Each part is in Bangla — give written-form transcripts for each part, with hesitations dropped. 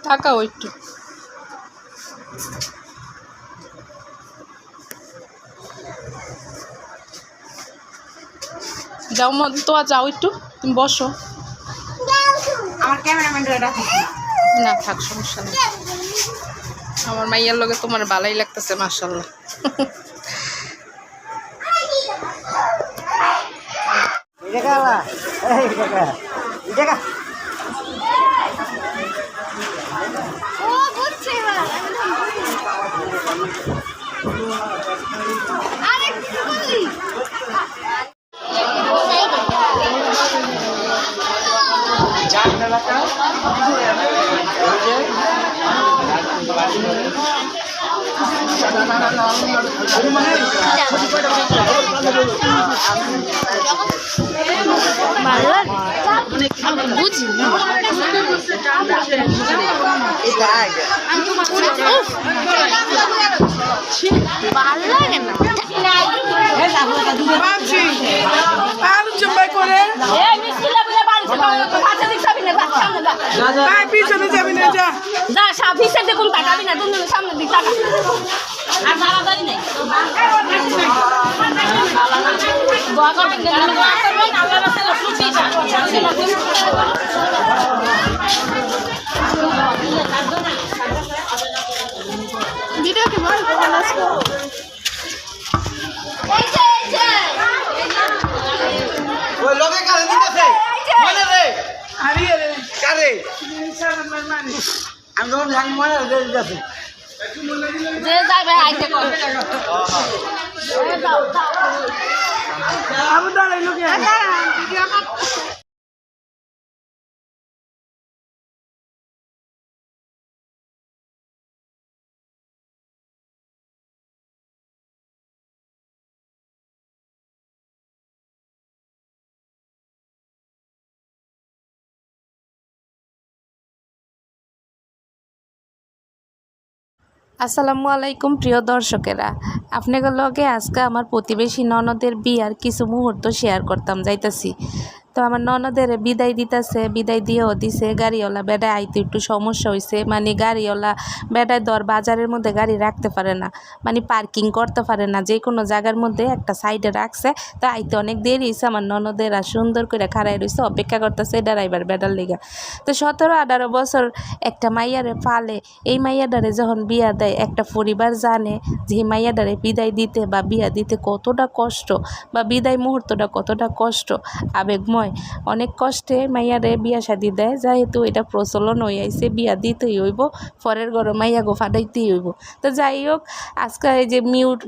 তাকাও একটু যাও তো যাও একটু তুমি বসো আমার ক্যামেরাম্যানটা না থাক সমস্যা নেই আমার মাইয়ার লগে তোমার ভালোই লাগতেছে মাশাআল্লাহ বুঝি না ভালো লাগে না পিছনে যাবি না যা পিছনে কোন তাকাবি না তুমি সামনে দিক তাকা আর দাঁড়াদাঁড়ি নেই দোয়া করবেন আল্লাহ রাসূল ভিডিও কি বল ওই লগে কারে দিতেছে মনে রে আরে রে কারে আমি যখন ভাঙ মনে রে দিতেছে যে যাবে আইতে কর আবু দাঁড়াই লোকে আসসালামু আলাইকুম প্রিয় দর্শকেরা আপনাদের লগে আজকে আমার প্রতিবেশী ননদের বিয়ার কিছু মুহূর্ত শেয়ার করতাম যাইতাছি তো আমার ননদের বিদায় দিতেছে বিদায় দিয়েও দিছে গাড়িওয়ালা বেড়ায় আইতে একটু সমস্যা হয়েছে মানে গাড়িওয়ালা বেড়ায় দর বাজারের মধ্যে গাড়ি রাখতে পারে না মানে পার্কিং করতে পারে না যে কোনো জায়গার মধ্যে একটা সাইডে রাখছে তো আইতে অনেক দেরি হয়েছে আমার ননদেরা সুন্দর করে খাড়াই রয়েছে অপেক্ষা করতেছে ড্রাইভার বেড়ার লেগে তো 17-18 বছর একটা মাইয়ারে পালে এই মাইয়াডারে যখন বিয়া দেয় একটা পরিবার জানে যে মাইয়াডারে বিদায় দিতে বা বিয়া দিতে কতটা কষ্ট বা বিদায় মুহূর্তটা কতটা কষ্ট আবেগময় অনেক কষ্টে মাইয়ারে বিয়া শাদি দেয় যেহেতু এটা প্রচলন হয়ে আইছে বিয়া দিতেই হইব পরের ঘরে মাইয়া গো ফাটাইতেই হইব তো যাই হোক আজকে এই যে মিউট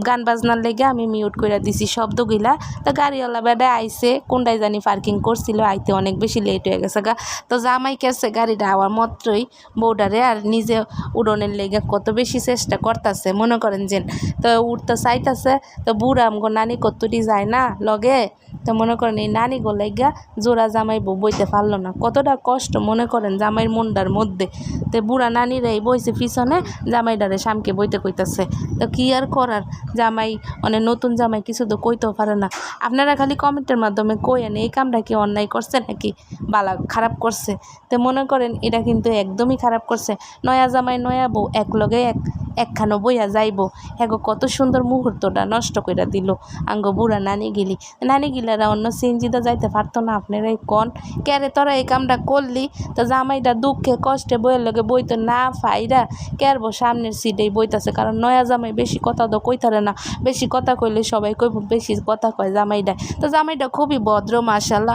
গান বাজনার লেগে আমি মিউট করে দিছি শব্দগুলা তো গাড়িওয়ালা বেড়ায় আইছে কোনটায় জানি পার্কিং করছিল আইতে অনেক বেশি লেট হয়ে গেছে গা তো জামাই কেছে গাড়িটা হওয়ার মাত্রই বউডারে আর নিজে উড়নের লেগে কত বেশি চেষ্টা করতেছে মনে করেন যে তো উঠতে চাইতেছে তো বুড়া আমগো নানি কতটি যায় না লগে তো মনে করেন এই নানি গো লেগা জোড়া জামাই বউ বইতে পারলো না কতটা কষ্ট মনে করেন জামাইয়ের মনটার মধ্যে তো বুড়া নানিরাই বইছে পিছনে জামাইডারে সামকে বইতে কইতাছে তো কি আর করার জামাই মানে নতুন জামাই কিছু তো কইতেও পারে না আপনারা খালি কমেন্টের মাধ্যমে কইেন এই কামটা কি অন্যায় করছে নাকি বালা খারাপ করছে তো মনে করেন এটা কিন্তু একদমই খারাপ করছে নয়া জামাই নয়া বউ একলগে একখানো বইয়া যাইব এগো কত সুন্দর মুহূর্তটা নষ্ট করে দিল আঙ্গ বুড়া নানি গিলারা অন্য সিনজিদা যাইতে পারতো না আপনারাই কন ক্যারে তোরা এই কামটা করলি তো জামাইটা দুঃখে কষ্টে বইয়ের লগে বইতো না ফাইরা ক্যারবো সামনের সিটেই বইতাছে কারণ নয়া জামাই বেশি কথা তো কইতারে না বেশি কথা কইলে সবাই কইব বেশি কথা কয় জামাইটা তো জামাইটা খুবই ভদ্র মাশাআল্লাহ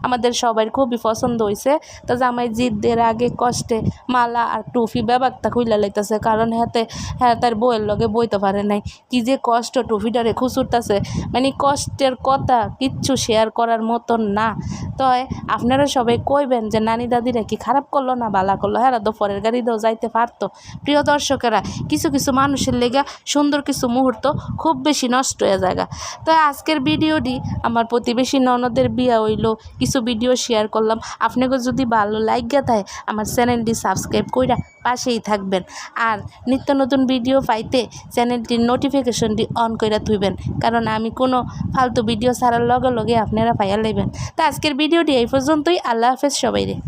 আমাদের সবাই খুবই পছন্দ হয়েছে তো জামাই জিদদের আগে কষ্টে মালা আর টুফি ব্যাপারটা খুইলা লাইতেছে কারণ হ্যাঁ হাতে হ্যাঁ তার বউয়ের লগে বইতে পারে নাই, কি যে কষ্ট টুফিটারে খুচুরতাছে, মানে কষ্টের কথা কিচ্ছু শেয়ার করার মতন না। তো আপনারা সবাই কইবেন যে নানি দাদিরা কি খারাপ করলো না বালা করলো, হ্যাঁ তো পরের গাড়িতেও যাইতে পারতো। প্রিয় দর্শকেরা, কিছু কিছু মানুষের লেগা সুন্দর কিছু মুহূর্ত খুব বেশি নষ্ট হয়ে যায়। তো আজকের ভিডিওটি আমার প্রতিবেশী ননদের বিয়া হইলো, কিছু ভিডিও শেয়ার করলাম। আপনাকে যদি ভালো লাগা থাকে আমার চ্যানেলটি সাবস্ক্রাইব কইরা পাশেই থাকবেন, আর নিত্য নতুন ভিডিও পাইতে চ্যানেলটির নোটিফিকেশনটি অন কইরা থুইবেন, কারণ আমি কোনো ফালতু ভিডিও ছাড়ার লগে লগে আপনারা পাইয়া লইবেন। তো আজকের ভিডিওটি এই পর্যন্তই। আল্লাহ হাফেজ সবাইরে।